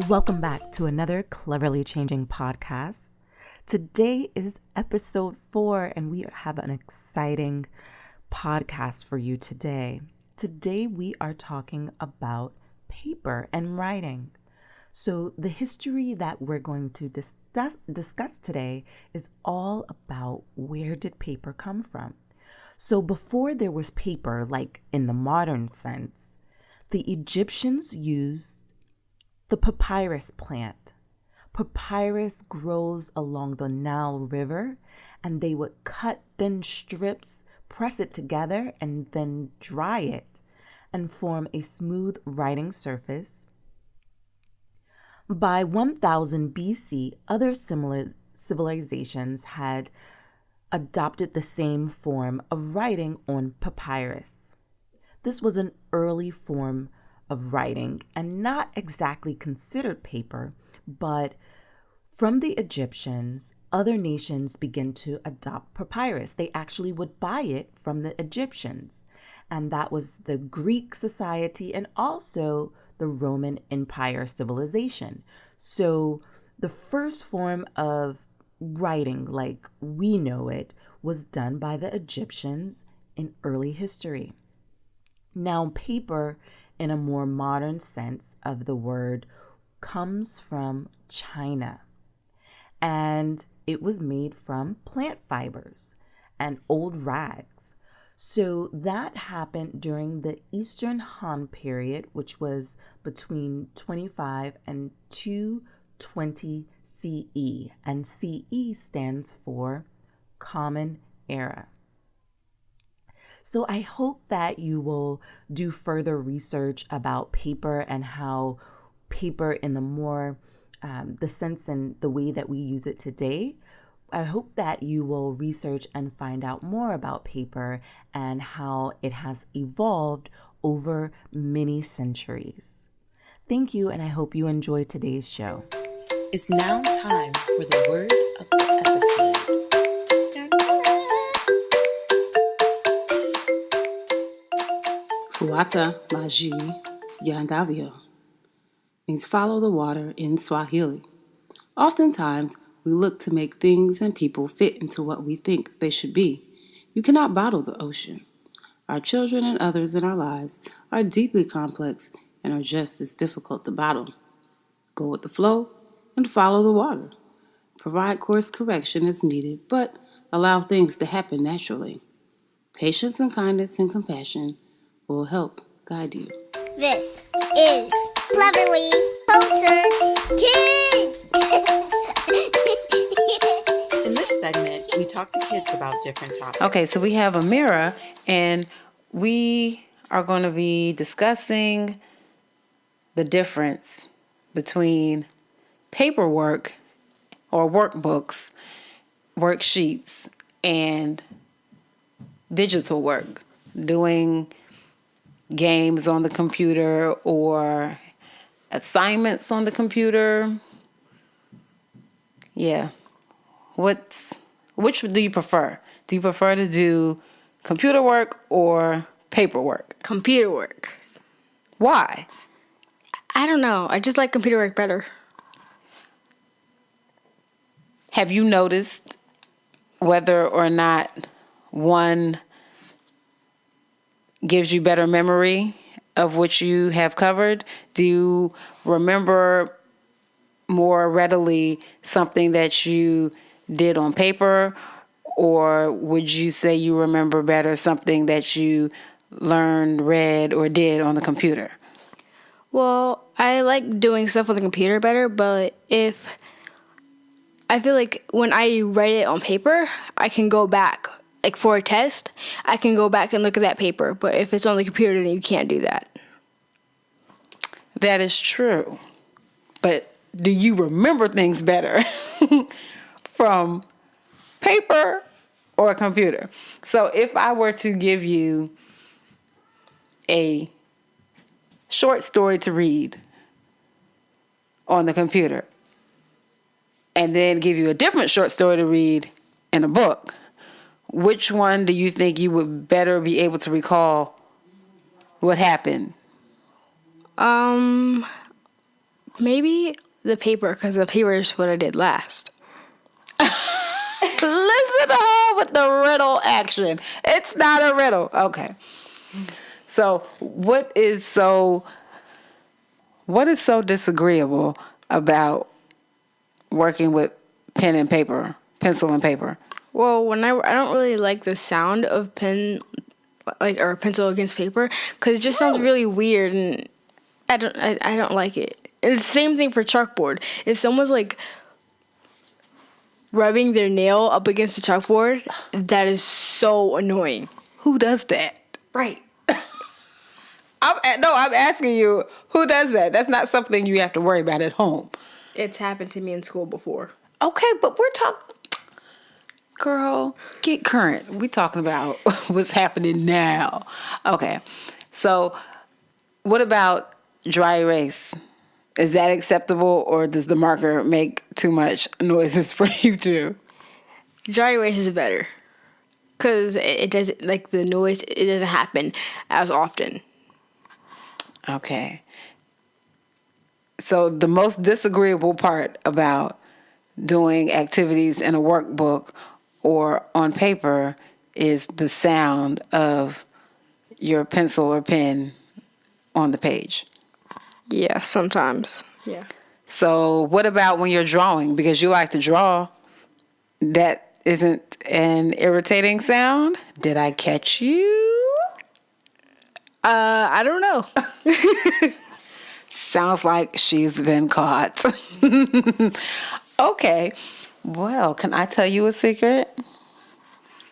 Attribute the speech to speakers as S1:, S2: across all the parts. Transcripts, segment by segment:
S1: Welcome back to another Cleverly Changing podcast. Today is episode 4, and we have an exciting podcast for you today. Today we are talking about paper and writing. So the history that we're going to discuss today is all about where did paper come from. So before there was paper, like in the modern sense, the Egyptians used the papyrus plant. Papyrus grows along the Nile River, and they would cut thin strips, press it together, and then dry it and form a smooth writing surface. By 1000 BC, other similar civilizations had adopted the same form of writing on papyrus. This was an early form of writing and not exactly considered paper, but from the Egyptians, other nations began to adopt papyrus. They actually would buy it from the Egyptians, and that was the Greek society and also the Roman Empire civilization. So the first form of writing, like we know it, was done by the Egyptians in early history. Now, paper, in a more modern sense of the word, comes from China, and it was made from plant fibers and old rags. So that happened during the Eastern Han period, which was between 25 and 220 CE, and CE stands for Common Era. So I hope that you will do further research about paper and how paper in the more, the sense and the way that we use it today. I hope that you will research and find out more about paper and how it has evolved over many centuries. Thank you, and I hope you enjoy today's show.
S2: It's now time for the word of the episode.
S3: Fuata maji yandavio means follow the water in Swahili. Oftentimes, we look to make things and people fit into what we think they should be. You cannot bottle the ocean. Our children and others in our lives are deeply complex and are just as difficult to bottle. Go with the flow and follow the water. Provide course correction as needed, but allow things to happen naturally. Patience and kindness and compassion will help guide you.
S4: This is Cleverly Cultured Kids!
S2: In this segment, we talk to kids about different topics.
S3: Okay, so we have Amira, and we are going to be discussing the difference between paperwork or workbooks, worksheets, and digital work, doing games on the computer or assignments on the computer. Yeah. Which do you prefer? Do you prefer to do computer work or paperwork?
S5: Computer work.
S3: Why?
S5: I don't know. I just like computer work better.
S3: Have you noticed whether or not one gives you better memory of what you have covered? Do you remember more readily something that you did on paper, or would you say you remember better something that you learned, read, or did on the computer?
S5: Well, I like doing stuff on the computer better, but if I feel like when I write it on paper, I can go back. Like for a test, I can go back and look at that paper. But if it's on the computer, then you can't do that.
S3: That is true. But do you remember things better from paper or a computer? So if I were to give you a short story to read on the computer and then give you a different short story to read in a book, which one do you think you would better be able to recall what happened?
S5: Maybe the paper, because the paper is what I did last.
S3: Listen to her with the riddle action. It's not a riddle. Okay. So what is so disagreeable about working with pen and paper, pencil and paper?
S5: Well, I don't really like the sound of pen, like, or pencil against paper, because it just sounds really weird, and I don't like it. And the same thing for chalkboard. If someone's like rubbing their nail up against the chalkboard, that is so annoying.
S3: Who does that?
S5: Right.
S3: I'm asking you, who does that? That's not something you have to worry about at home.
S5: It's happened to me in school before.
S3: Okay, but we're talking, girl, get current. We're talking about what's happening now. Okay, so what about dry erase? Is that acceptable, or does the marker make too much noises for you too?
S5: Dry erase is better, because it doesn't, like, the noise, it doesn't happen as often.
S3: Okay. So the most disagreeable part about doing activities in a workbook or on paper is the sound of your pencil or pen on the page.
S5: Yeah, sometimes. Yeah.
S3: So what about when you're drawing? Because you like to draw, that isn't an irritating sound? Did I catch you?
S5: I don't know.
S3: Sounds like she's been caught. Okay. Well, can I tell you a secret?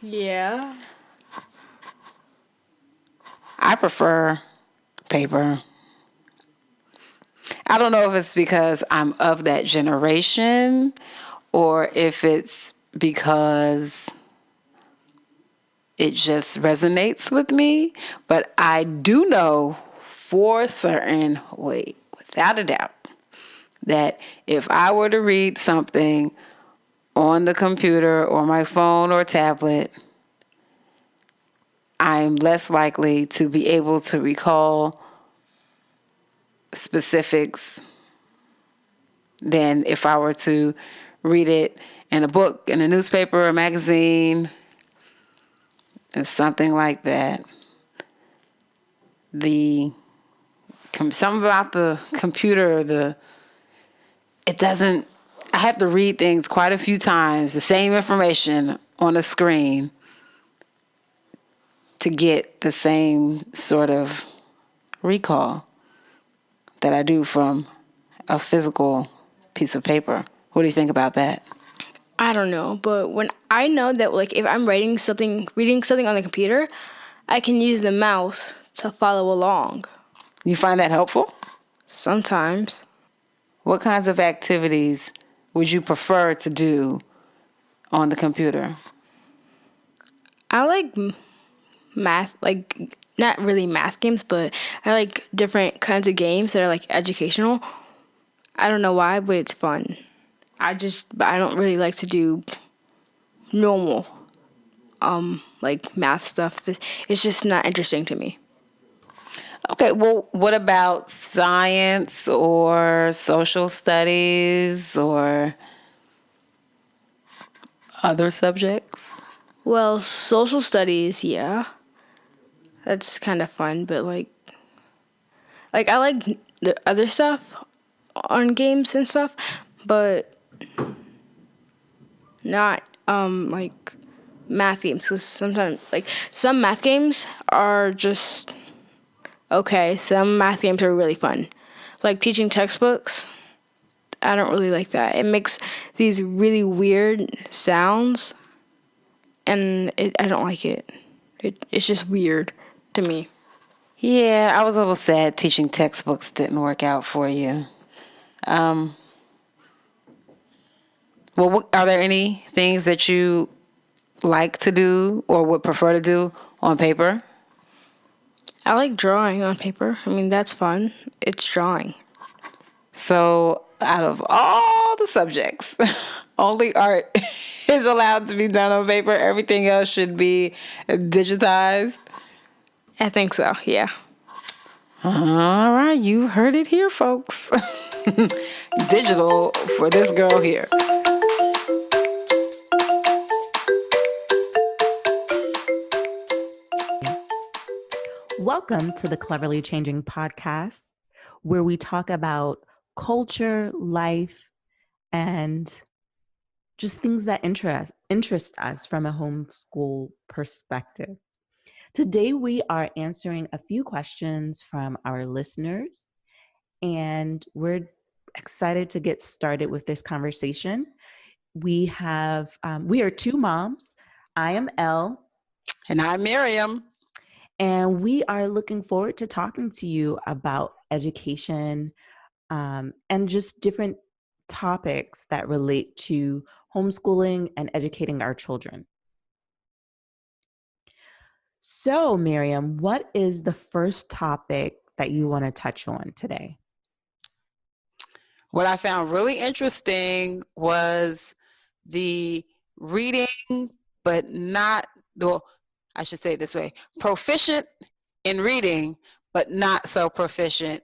S5: Yeah.
S3: I prefer paper. I don't know if it's because I'm of that generation or if it's because it just resonates with me, but I do know for certain, without a doubt, that if I were to read something on the computer or my phone or tablet, I'm less likely to be able to recall specifics than if I were to read it in a book, in a newspaper, a magazine, and something like that. Something about the computer, I have to read things quite a few times, the same information on a screen, to get the same sort of recall that I do from a physical piece of paper. What do you think about that?
S5: I don't know, but when I know that, like, if I'm reading something on the computer, I can use the mouse to follow along.
S3: You find that helpful?
S5: Sometimes.
S3: What kinds of activities would you prefer to do on the computer?
S5: I like math, like, not really math games, but I like different kinds of games that are, like, educational. I don't know why, but it's fun. But I don't really like to do normal, like, math stuff. It's just not interesting to me.
S3: Okay, well, what about science or social studies or other subjects?
S5: Well, social studies, yeah. That's kind of fun, but, like, I like the other stuff on games and stuff, but not, like, math games, because sometimes, like, some math games are just okay. Some math games are really fun. Like teaching textbooks, I don't really like that. It makes these really weird sounds, and I don't like it. It's just weird to me.
S3: Yeah, I was a little sad teaching textbooks didn't work out for you. Well, are there any things that you like to do or would prefer to do on paper?
S5: I like drawing on paper. I mean, that's fun. It's drawing.
S3: So, out of all the subjects, only art is allowed to be done on paper. Everything else should be digitized.
S5: I think so, yeah.
S3: All right, you heard it here, folks. Digital for this girl here.
S1: Welcome to the Cleverly Changing podcast, where we talk about culture, life, and just things that interest us from a homeschool perspective. Today, we are answering a few questions from our listeners, and we're excited to get started with this conversation. We are two moms. I am Elle.
S3: And I'm Miriam.
S1: And we are looking forward to talking to you about education and just different topics that relate to homeschooling and educating our children. So, Miriam, what is the first topic that you want to touch on today?
S3: What I found really interesting was the reading, but not, well, I should say it this way, proficient in reading, but not so proficient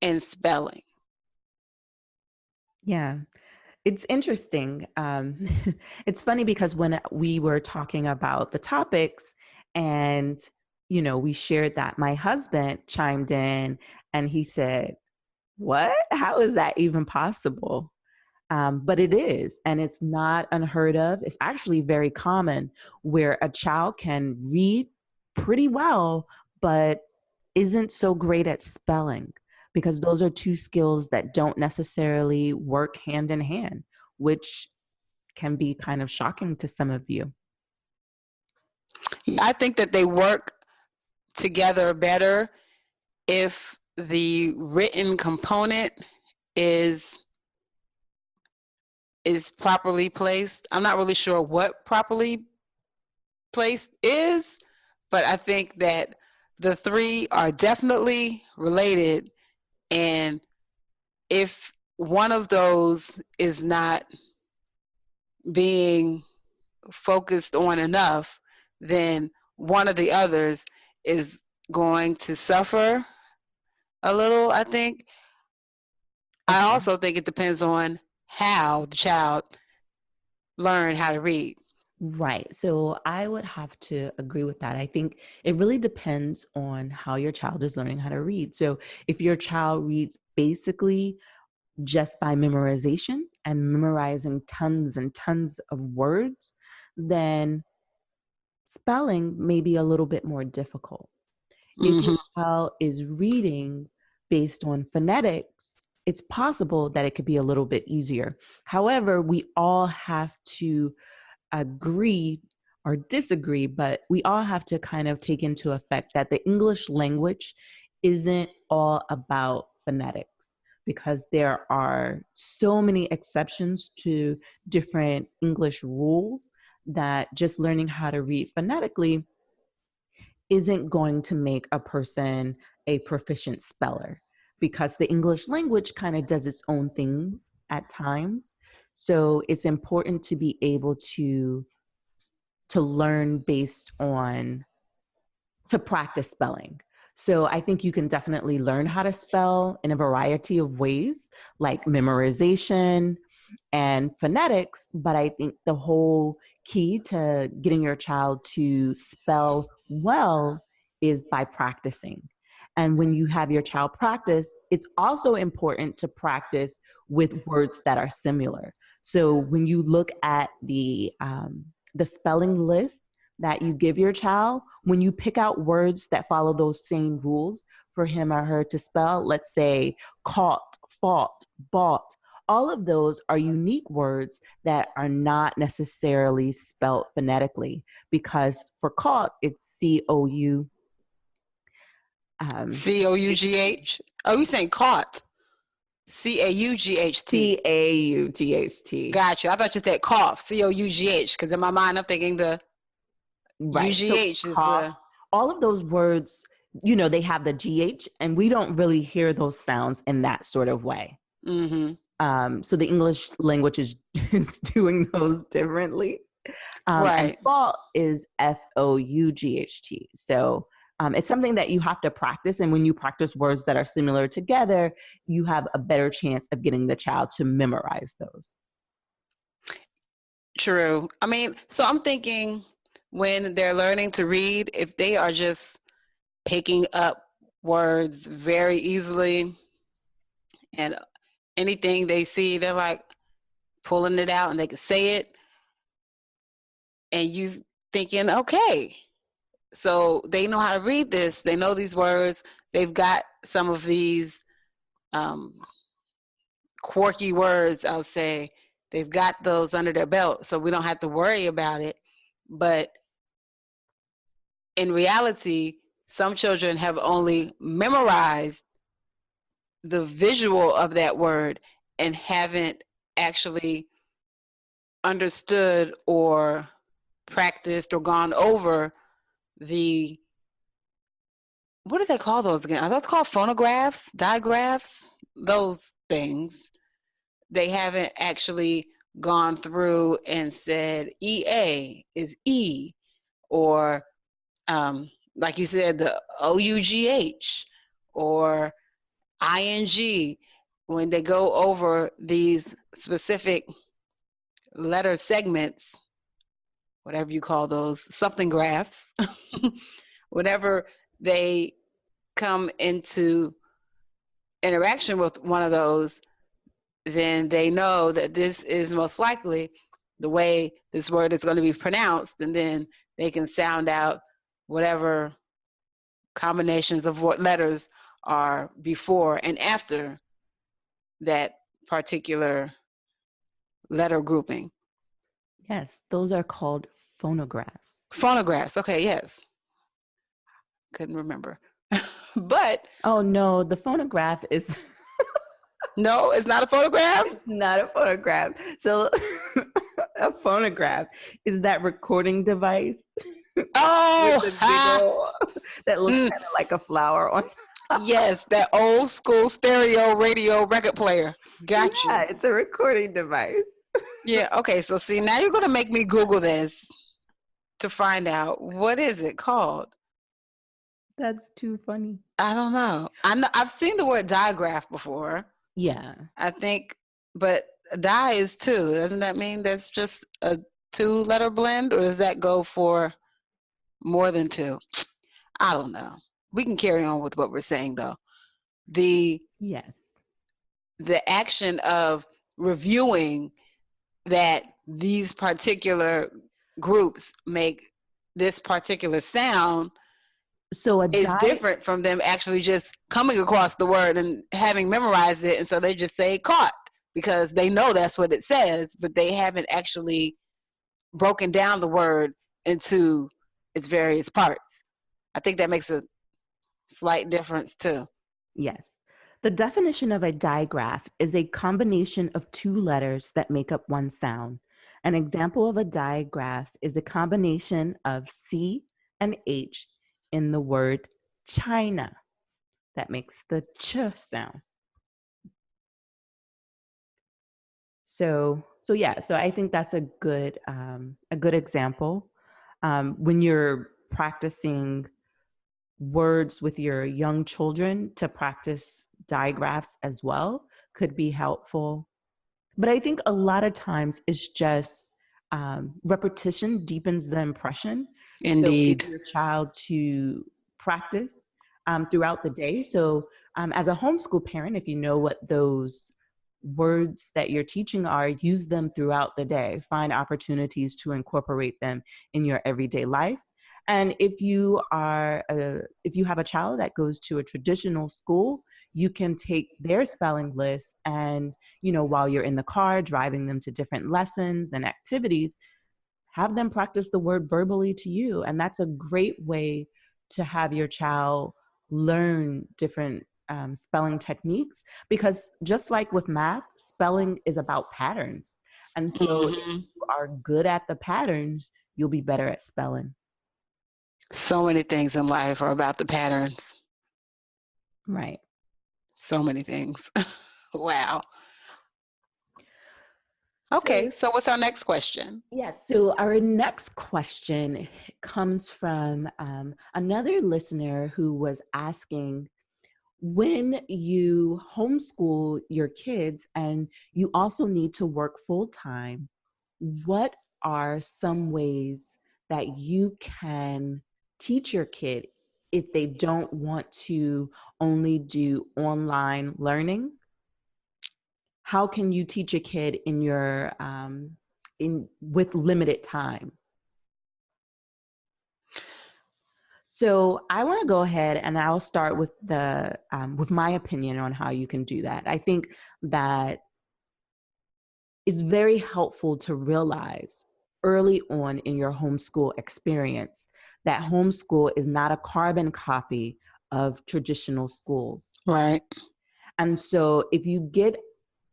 S3: in spelling.
S1: Yeah, it's interesting. It's funny because when we were talking about the topics and, we shared that, my husband chimed in and he said, "What? How is that even possible?" But it is, and it's not unheard of. It's actually very common where a child can read pretty well, but isn't so great at spelling, because those are two skills that don't necessarily work hand in hand, which can be kind of shocking to some of you.
S3: I think that they work together better if the written component is properly placed. I'm not really sure what properly placed is, but I think that the three are definitely related, and if one of those is not being focused on enough, then one of the others is going to suffer a little, I think. Okay. I also think it depends on how the child learned how to read.
S1: Right. So I would have to agree with that. I think it really depends on how your child is learning how to read. So if your child reads basically just by memorization and memorizing tons and tons of words, then spelling may be a little bit more difficult. If your child is reading based on phonetics, it's possible that it could be a little bit easier. However, we all have to agree or disagree, but we all have to kind of take into effect that the English language isn't all about phonetics, because there are so many exceptions to different English rules that just learning how to read phonetically isn't going to make a person a proficient speller, because the English language kind of does its own things at times. So it's important to be able to learn based on, to practice spelling. So I think you can definitely learn how to spell in a variety of ways, like memorization and phonetics, but I think the whole key to getting your child to spell well is by practicing. And when you have your child practice, it's also important to practice with words that are similar. So when you look at the spelling list that you give your child, when you pick out words that follow those same rules for him or her to spell, let's say caught, fought, bought, all of those are unique words that are not necessarily spelled phonetically, because for caught, it's C-O-U.
S3: C-O-U-G-H? Oh, you saying caught. C-A-U-G-H-T.
S1: C-A-U-G-H-T.
S3: Gotcha. I thought you said cough. C-O-U-G-H, because in my mind, I'm thinking the
S1: right.
S3: U-G-H
S1: so
S3: is
S1: cough, all of those words, they have the G-H, and we don't really hear those sounds in that sort of way. So the English language is doing those differently.
S3: Right.
S1: And fault is F-O-U-G-H-T. So It's something that you have to practice. And when you practice words that are similar together, you have a better chance of getting the child to memorize those.
S3: True. I mean, so I'm thinking when they're learning to read, if they are just picking up words very easily and anything they see, they're like pulling it out and they can say it, and you thinking, okay, so they know how to read this. They know these words. They've got some of these quirky words, I'll say. They've got those under their belt, so we don't have to worry about it. But in reality, some children have only memorized the visual of that word and haven't actually understood or practiced or gone over the, what do they call those again? Are those called phonographs, digraphs, those things? They haven't actually gone through and said EA is E, or like you said, the OUGH or ING. When they go over these specific letter segments, whatever you call those, something graphs, whenever they come into interaction with one of those, then they know that this is most likely the way this word is going to be pronounced, and then they can sound out whatever combinations of what letters are before and after that particular letter grouping.
S1: Yes, those are called phonographs.
S3: Phonographs, okay, yes. Couldn't remember. But
S1: Oh no, the phonograph is
S3: no, it's not a photograph?
S1: not a phonograph. So a phonograph is that recording device
S3: Oh,
S1: with the big old, that looks kind of like a flower on top.
S3: Yes, that old school stereo radio record player. Got you.
S1: Yeah, it's a recording device.
S3: Yeah, okay, so see, now you're going to make me Google this to find out what is it called.
S1: That's too funny.
S3: I don't know. I've seen the word digraph before.
S1: Yeah.
S3: I think, but di is two. Doesn't that mean that's just a 2-letter blend, or does that go for more than 2? I don't know. We can carry on with what we're saying though.
S1: Yes.
S3: The action of reviewing that these particular groups make this particular sound
S1: So
S3: is different from them actually just coming across the word and having memorized it, and so they just say caught because they know that's what it says, but they haven't actually broken down the word into its various parts. I think that makes a slight difference too.
S1: Yes. The definition of a digraph is a combination of 2 letters that make up one sound. An example of a digraph is a combination of C and H in the word China. That makes the ch sound. So I think that's a good example when you're practicing words with your young children. To practice digraphs as well could be helpful. But I think a lot of times it's just repetition deepens the impression.
S3: Indeed.
S1: So get your child to practice throughout the day. So as a homeschool parent, if you know what those words that you're teaching are, use them throughout the day. Find opportunities to incorporate them in your everyday life. And if you have a child that goes to a traditional school, you can take their spelling list and, while you're in the car driving them to different lessons and activities, have them practice the word verbally to you. And that's a great way to have your child learn different spelling techniques, because just like with math, spelling is about patterns. And so if you are good at the patterns, you'll be better at spelling.
S3: So many things in life are about the patterns.
S1: Right.
S3: So many things. Wow. Okay,
S1: So,
S3: so what's our next question?
S1: yes, so our next question comes from another listener who was asking, when you homeschool your kids and you also need to work full time, what are some ways that you can teach your kid if they don't want to only do online learning? How can you teach a kid in your in with limited time? So I want to go ahead and I'll start with my opinion on how you can do that. I think that it's very helpful to realize early on in your homeschool experience that homeschool is not a carbon copy of traditional schools.
S3: Right.
S1: And so if you get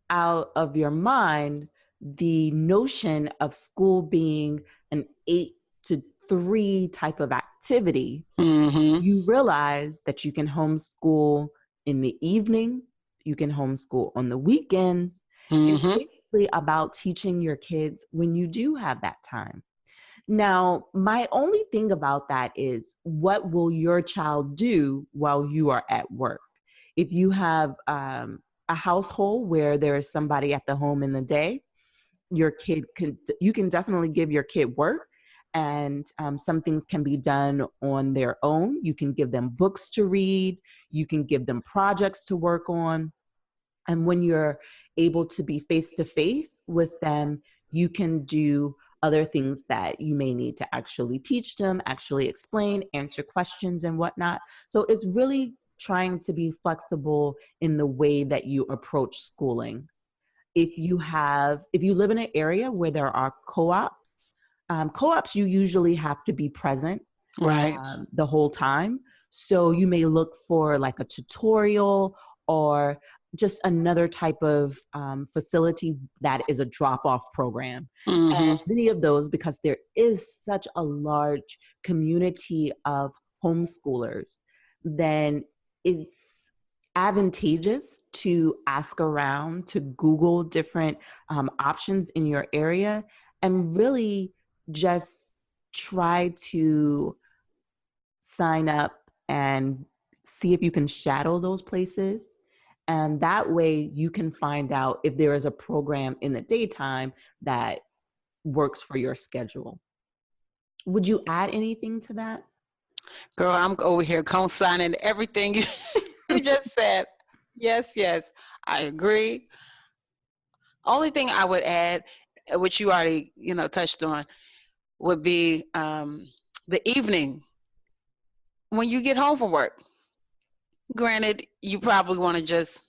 S1: out of your mind the notion of school being an 8 to 3 type of activity,
S3: Mm-hmm.
S1: you realize that you can homeschool in the evening, you can homeschool on the weekends. It's
S3: Mm-hmm.
S1: basically about teaching your kids when you do have that time. Now, my only thing about that is, what will your child do while you are at work? If you have a household where there is somebody at the home in the day, you can definitely give your kid work, and some things can be done on their own. You can give them books to read, you can give them projects to work on, and when you're able to be face to face with them, you can do other things that you may need to actually teach them, actually explain, answer questions and whatnot. So it's really trying to be flexible in the way that you approach schooling. If you live in an area where there are co-ops, you usually have to be present
S3: Right.
S1: the whole time. So you may look for like a tutorial or just another type of facility that is a drop-off program.
S3: Mm-hmm.
S1: And many of those, because there is such a large community of homeschoolers, then it's advantageous to ask around, to Google different options in your area, and really just try to sign up and see if you can shadow those places. And that way you can find out if there is a program in the daytime that works for your schedule. Would you add anything to that?
S3: Girl, I'm over here co-signing everything you, you just said. Yes, yes, I agree. Only thing I would add, which you already, touched on, would be the evening when you get home from work. Granted, you probably want to just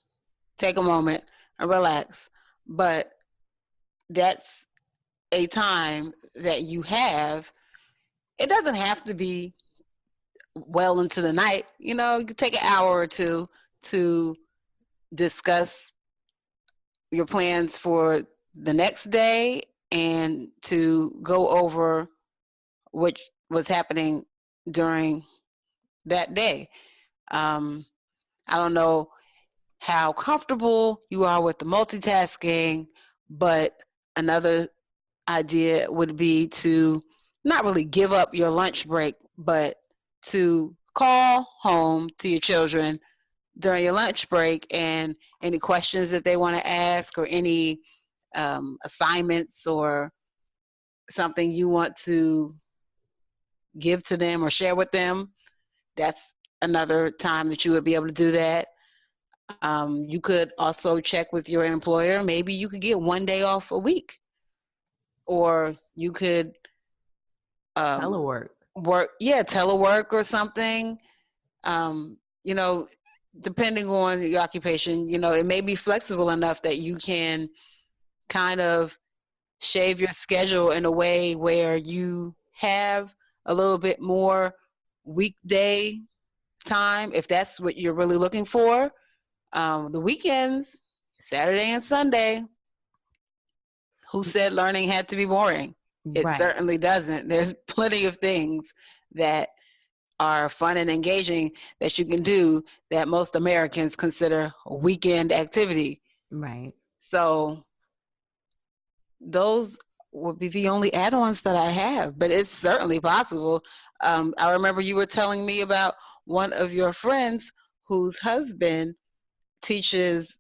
S3: take a moment and relax, but that's a time that you have. It doesn't have to be well into the night. You can take an hour or two to discuss your plans for the next day and to go over what was happening during that day. I don't know how comfortable you are with the multitasking, but another idea would be to not really give up your lunch break, but to call home to your children during your lunch break, and any questions that they want to ask, or any assignments or something you want to give to them or share with them. That's another time that you would be able to do that. You could also check with your employer. Maybe you could get one day off a week, or you could
S1: Telework.
S3: telework or something. Um, you know, Depending on your occupation, it may be flexible enough that you can kind of shave your schedule in a way where you have a little bit more weekday time, if that's what you're really looking for. The weekends, Saturday and Sunday, who said learning had to be boring? It
S1: Right.
S3: certainly doesn't. There's plenty of things that are fun and engaging that you can do that most Americans consider a weekend activity.
S1: Right.
S3: So those would be the only add-ons that I have, but it's certainly possible. I remember you were telling me about one of your friends whose husband teaches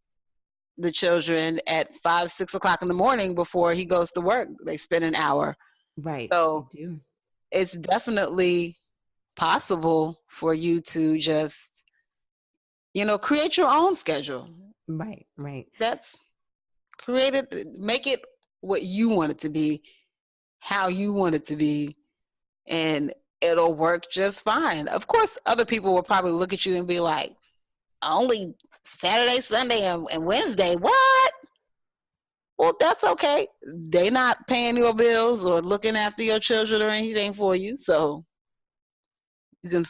S3: the children at 5, 6 o'clock in the morning before he goes to work. They spend an hour.
S1: Right.
S3: So
S1: I do.
S3: it's definitely possible for you to just, create your own schedule.
S1: Right. Right.
S3: That's create it, make it what you want it to be, how you want it to be, and it'll work just fine. Of course, other people will probably look at you and be like, only Saturday, Sunday, and Wednesday, what? Well, that's okay. They not paying your bills or looking after your children or anything for you, so you can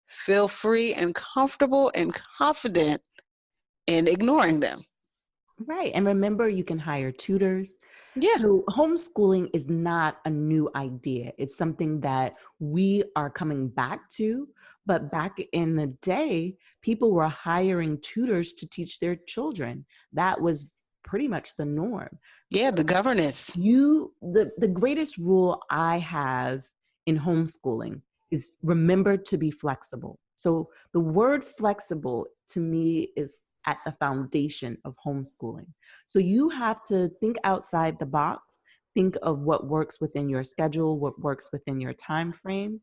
S3: feel free and comfortable and confident in ignoring them.
S1: Right. And remember, you can hire tutors.
S3: Yeah.
S1: So homeschooling is not a new idea. It's something that we are coming back to. But back in the day, people were hiring tutors to teach their children. That was pretty much the norm.
S3: Yeah, the governess.
S1: The greatest rule I have in homeschooling is remember to be flexible. So the word flexible to me is at the foundation of homeschooling. So you have to think outside the box, think of what works within your schedule, what works within your time frame,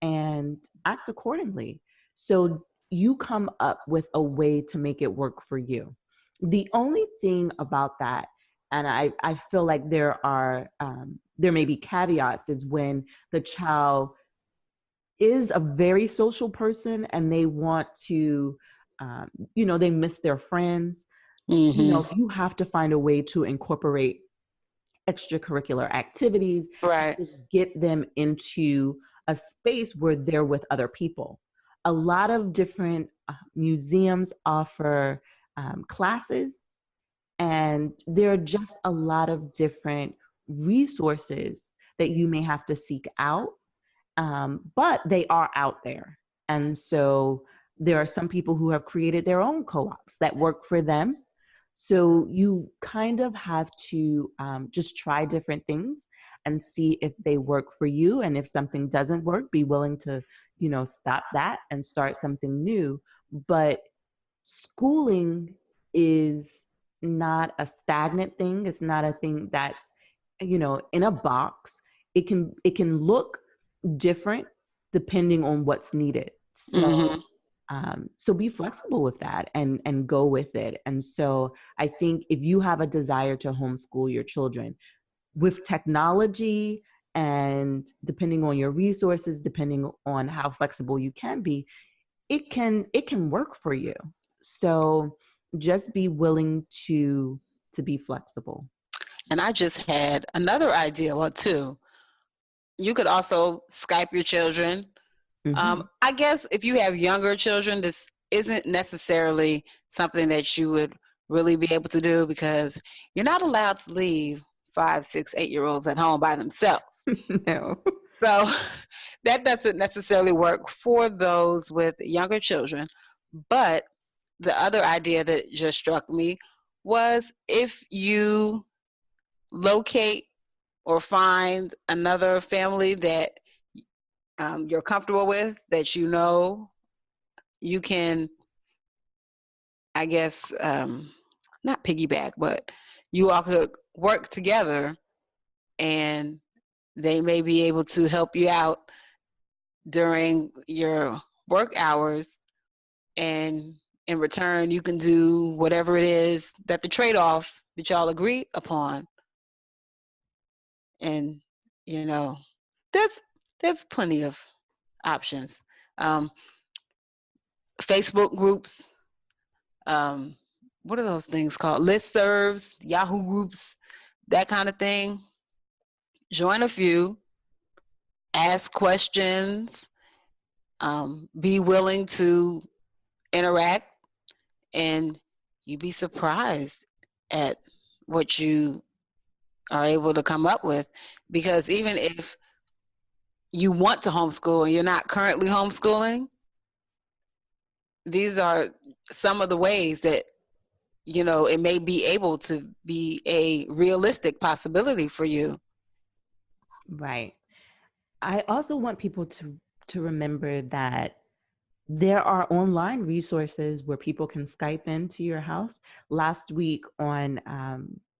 S1: and act accordingly. So you come up with a way to make it work for you. The only thing about that, and I feel like there may be caveats, is when the child is a very social person and they want to, they miss their friends.
S3: Mm-hmm.
S1: You have to find a way to incorporate extracurricular activities,
S3: Right.
S1: to get them into a space where they're with other people. A lot of different museums offer classes, and there are just a lot of different resources that you may have to seek out, but they are out there. And so there are some people who have created their own co-ops that work for them. So you kind of have to just try different things and see if they work for you. And if something doesn't work, be willing to, stop that and start something new. But schooling is not a stagnant thing. It's not a thing that's, in a box. It can look different depending on what's needed. So
S3: Mm-hmm.
S1: so be flexible with that and go with it. And so I think if you have a desire to homeschool your children with technology, and depending on your resources, depending on how flexible you can be, it can work for you. So just be willing to be flexible.
S3: And I just had another idea, well, two. You could also Skype your children.
S1: Mm-hmm.
S3: I guess if you have younger children, this isn't necessarily something that you would really be able to do because you're not allowed to leave 5, 6, 8-year-olds at home by themselves.
S1: No.
S3: So that doesn't necessarily work for those with younger children. But the other idea that just struck me was if you locate or find another family that you're comfortable with, that you can, I guess, not piggyback, but you all could work together and they may be able to help you out during your work hours. And in return, you can do whatever it is that the trade-off that y'all agree upon. And, there's plenty of options. Facebook groups, what are those things called? Listservs, Yahoo groups, that kind of thing. Join a few, ask questions, be willing to interact, and you'd be surprised at what you are able to come up with. Because even if you want to homeschool and you're not currently homeschooling, these are some of the ways that it may be able to be a realistic possibility for you.
S1: Right. I also want people to remember that there are online resources where people can Skype into your house. Last week on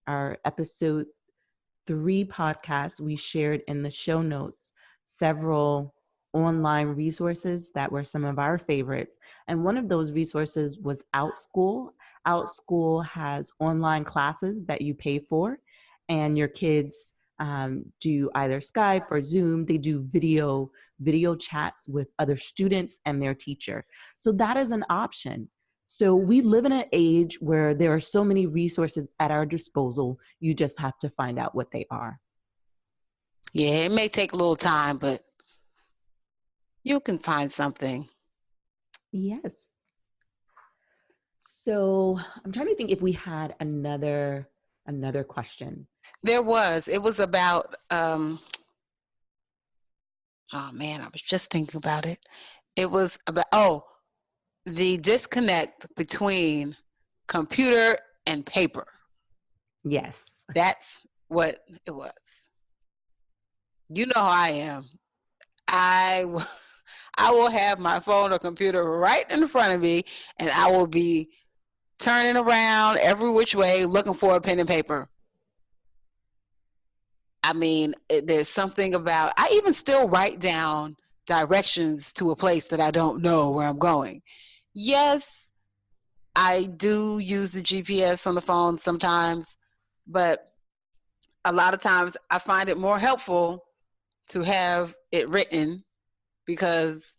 S1: our episode 3 podcast, we shared in the show notes several online resources that were some of our favorites. And one of those resources was OutSchool. OutSchool has online classes that you pay for, and your kids do either Skype or Zoom. They do video chats with other students and their teacher. So that is an option. So we live in an age where there are so many resources at our disposal. You just have to find out what they are.
S3: Yeah, it may take a little time, but you can find something.
S1: Yes. So I'm trying to think if we had another question.
S3: There was. It was about, oh man, I was just thinking about it. It was about, the disconnect between computer and paper.
S1: Yes.
S3: That's what it was. You know how I am. I will have my phone or computer right in front of me, and I will be turning around every which way looking for a pen and paper. I mean, there's something about, I even still write down directions to a place that I don't know where I'm going. Yes, I do use the GPS on the phone sometimes, but a lot of times I find it more helpful to have it written, because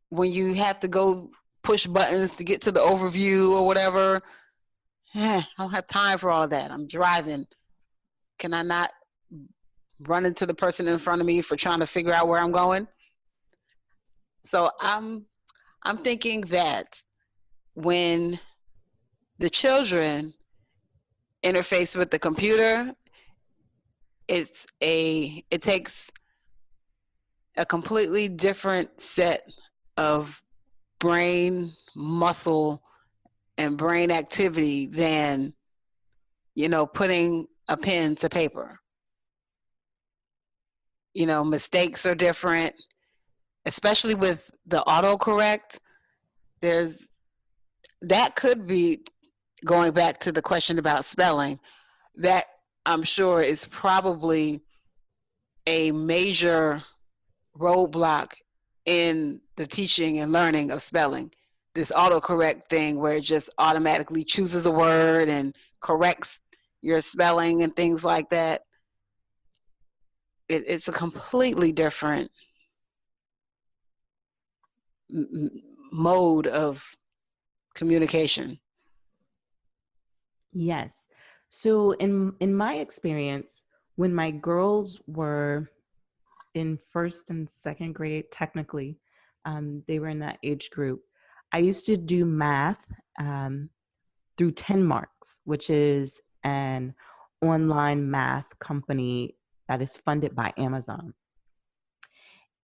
S3: when you have to go push buttons to get to the overview or whatever, I don't have time for all of that. I'm driving. Can I not run into the person in front of me for trying to figure out where I'm going? So I'm thinking that when the children interface with the computer, it takes a completely different set of brain muscle and brain activity than, putting a pen to paper. Mistakes are different, especially with the autocorrect. That could be, going back to the question about spelling, that I'm sure is probably a major roadblock in the teaching and learning of spelling. This autocorrect thing where it just automatically chooses a word and corrects your spelling and things like that. It's a completely different mode of communication.
S1: Yes. So in my experience, when my girls were in first and second grade, technically, they were in that age group, I used to do math through 10 Marks, which is an online math company that is funded by Amazon.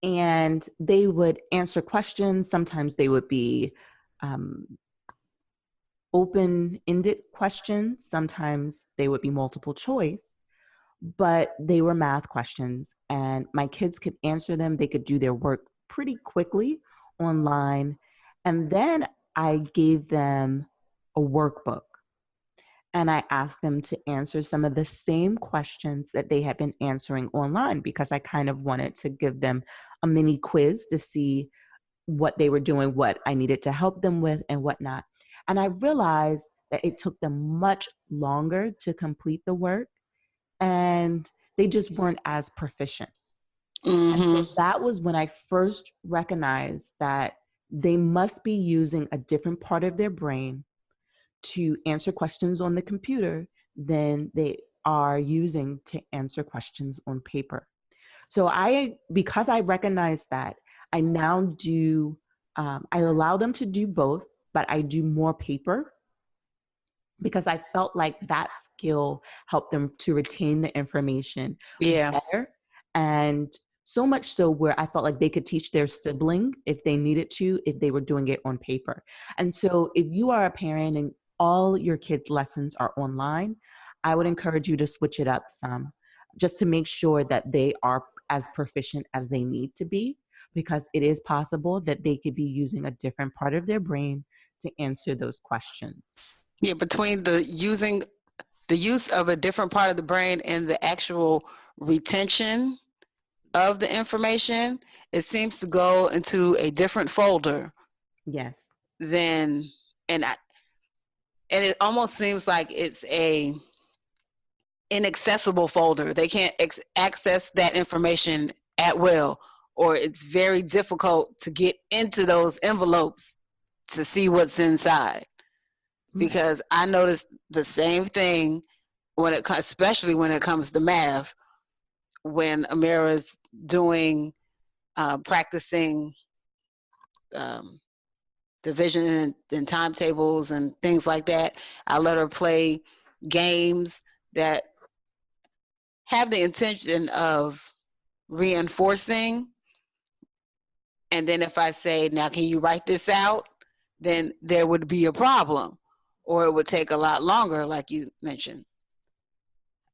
S1: And they would answer questions. Sometimes they would be open-ended questions. Sometimes they would be multiple choice, but they were math questions, and my kids could answer them. They could do their work pretty quickly online. And then I gave them a workbook, and I asked them to answer some of the same questions that they had been answering online, because I kind of wanted to give them a mini quiz to see what they were doing, what I needed to help them with, and whatnot. And I realized that it took them much longer to complete the work, and they just weren't as proficient. And so that was when I first recognized that they must be using a different part of their brain to answer questions on the computer than they are using to answer questions on paper. So because I recognize that, I now do, I allow them to do both, but I do more paper, because I felt like that skill helped them to retain the information better. And so much so where I felt like they could teach their sibling if they needed to, if they were doing it on paper. And so if you are a parent and all your kids' lessons are online, I would encourage you to switch it up some, just to make sure that they are as proficient as they need to be, because it is possible that they could be using a different part of their brain to answer those questions.
S3: Yeah, between the use of a different part of the brain and the actual retention of the information, it seems to go into a different folder
S1: Yes.
S3: than, and it almost seems like it's a inaccessible folder. They can't access that information at will, or it's very difficult to get into those envelopes to see what's inside. Because I noticed the same thing especially when it comes to math, when Amira's doing practicing division and timetables and things like that. I let her play games that have the intention of reinforcing. And then if I say, now, can you write this out? Then there would be a problem, or it would take a lot longer, like you mentioned.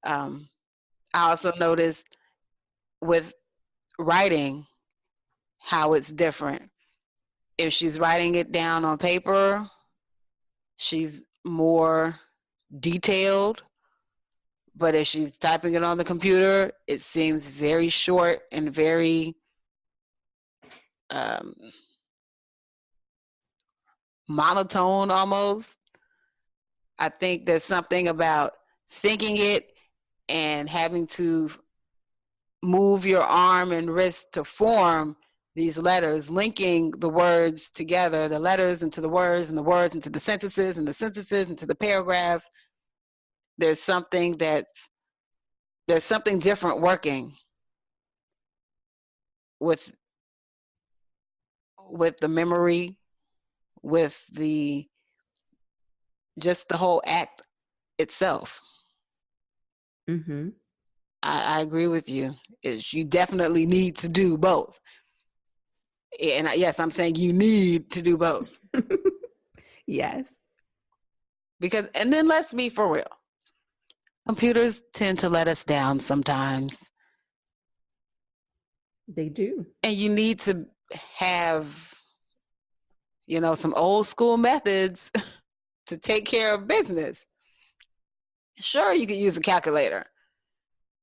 S3: I also noticed with writing how it's different. If she's writing it down on paper, she's more detailed. But if she's typing it on the computer, it seems very short and very monotone almost. I think there's something about thinking it and having to move your arm and wrist to form these letters, linking the words together, the letters into the words, and the words into the sentences, and the sentences into the paragraphs. There's something different working with the memory, with just the whole act itself.
S1: Mm-hmm.
S3: I agree with you. You definitely need to do both. And yes, I'm saying you need to do both.
S1: Yes.
S3: And then let's be for real. Computers tend to let us down sometimes.
S1: They do.
S3: And you need to have, some old school methods to take care of business. Sure, you could use a calculator.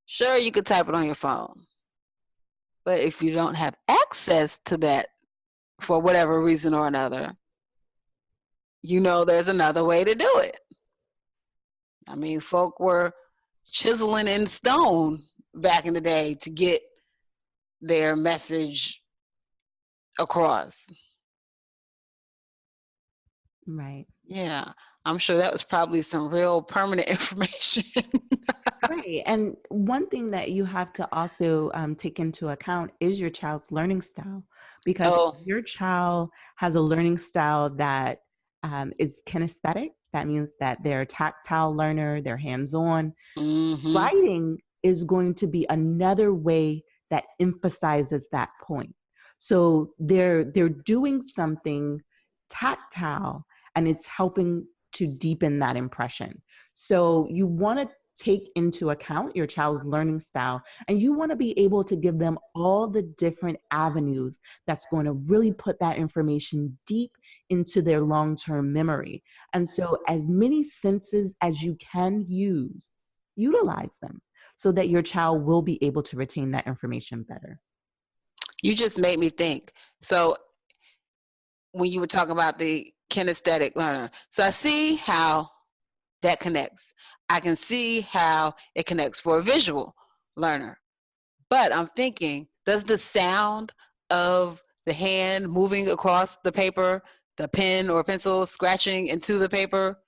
S3: Sure, you could type it on your phone. But if you don't have access to that for whatever reason or another, there's another way to do it. I mean, folk were chiseling in stone back in the day to get their message across.
S1: Right.
S3: Yeah, I'm sure that was probably some real permanent information.
S1: Right. And one thing that you have to also take into account is your child's learning style. Because if your child has a learning style that is kinesthetic, that means that they're a tactile learner, they're hands-on.
S3: Mm-hmm.
S1: Writing is going to be another way that emphasizes that point. So they're doing something tactile, and it's helping to deepen that impression. So you want to take into account your child's learning style, and you want to be able to give them all the different avenues that's going to really put that information deep into their long-term memory. And so as many senses as you can utilize them so that your child will be able to retain that information better.
S3: You just made me think. So when you were talking about the kinesthetic learner, so I see how that connects. I can see how it connects for a visual learner. But I'm thinking, does the sound of the hand moving across the paper, the pen or pencil scratching into the paper,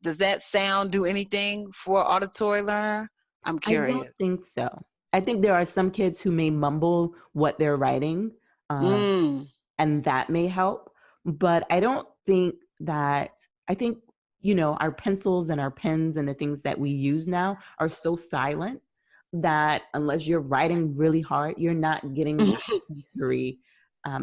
S3: does that sound do anything for an auditory learner? I'm curious.
S1: I don't think so. I think there are some kids who may mumble what they're writing, and that may help. But I don't think that, I think, our pencils and our pens and the things that we use now are so silent that unless you're writing really hard, you're not getting the sensory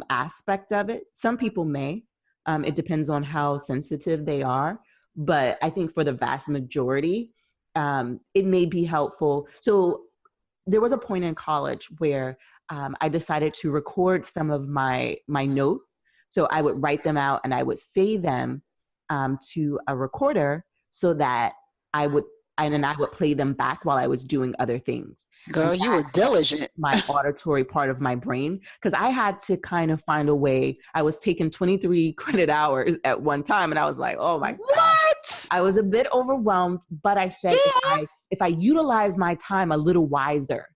S1: aspect of it. Some people may. It depends on how sensitive they are. but I think for the vast majority, it may be helpful. So there was a point in college where I decided to record some of my notes. So I would write them out and I would save them to a recorder so that I would play them back while I was doing other things.
S3: Girl, you were diligent.
S1: My auditory part of my brain, because I had to kind of find a way. I was taking 23 credit hours at one time, and I was like, oh my God.
S3: What?
S1: I was a bit overwhelmed, but I said, if I utilize my time a little wiser,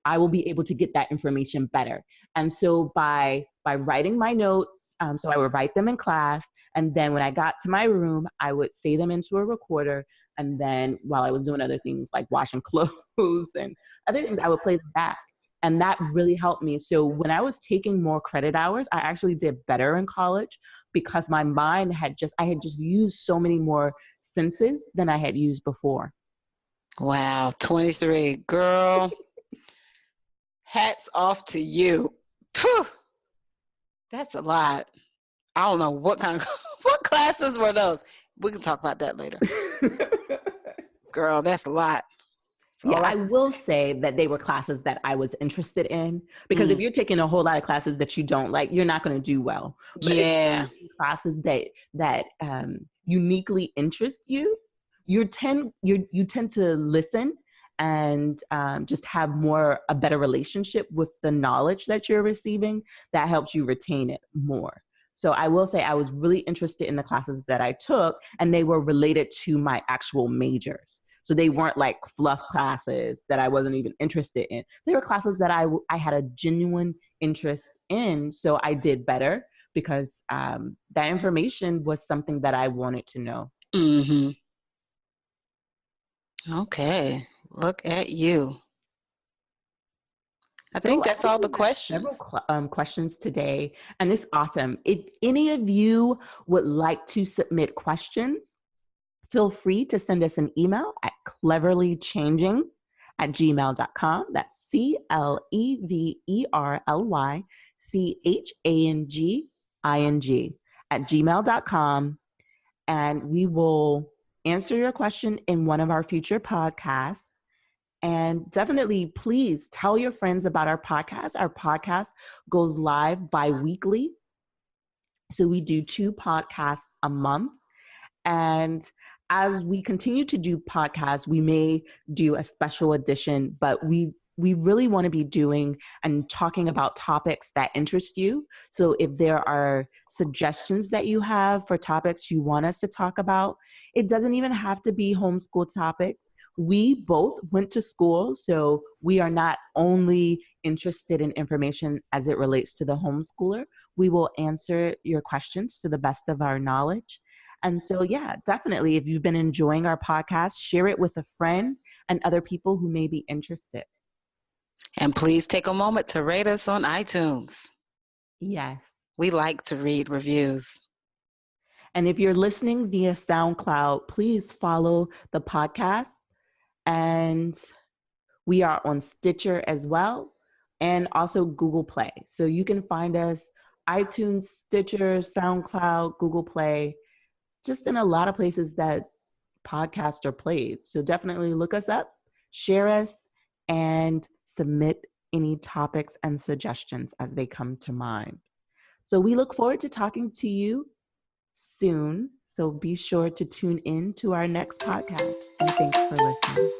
S1: I will be able to get that information better. And so by writing my notes, so I would write them in class, and then when I got to my room, I would save them into a recorder, and then while I was doing other things like washing clothes and other things, I would play them back. And that really helped me. So when I was taking more credit hours, I actually did better in college because my mind I had just used so many more senses than I had used before.
S3: Wow, 23. Girl, hats off to you. Phew, that's a lot. I don't know what classes were those. We can talk about that later. Girl, that's a lot.
S1: Yeah, I will say that they were classes that I was interested in, because if you're taking a whole lot of classes that you don't like, you're not going to do well. But if you're classes that uniquely interest you, you tend to listen and just have a better relationship with the knowledge that you're receiving. That helps you retain it more. So I will say I was really interested in the classes that I took, and they were related to my actual majors. So they weren't like fluff classes that I wasn't even interested in. They were classes that I had a genuine interest in. So I did better because that information was something that I wanted to know.
S3: Mm-hmm. Okay. Look at you. I think that's all the questions.
S1: Several questions today, and it's awesome. If any of you would like to submit questions, feel free to send us an email at cleverlychanging@gmail.com. That's cleverlychanging@gmail.com. And we will answer your question in one of our future podcasts. And definitely, please tell your friends about our podcast. Our podcast goes live bi-weekly. So we do 2 podcasts a month. And as we continue to do podcasts, we may do a special edition, but we really want to be doing and talking about topics that interest you. So if there are suggestions that you have for topics you want us to talk about, it doesn't even have to be homeschool topics. We both went to school, so we are not only interested in information as it relates to the homeschooler. We will answer your questions to the best of our knowledge. And so, yeah, definitely, if you've been enjoying our podcast, share it with a friend and other people who may be interested.
S3: And please take a moment to rate us on iTunes.
S1: Yes.
S3: We like to read reviews.
S1: And if you're listening via SoundCloud, please follow the podcast. And we are on Stitcher as well, and also Google Play. So you can find us iTunes, Stitcher, SoundCloud, Google Play, just in a lot of places that podcasts are played. So definitely look us up, share us, and submit any topics and suggestions as they come to mind. So we look forward to talking to you soon. So be sure to tune in to our next podcast. And thanks for listening.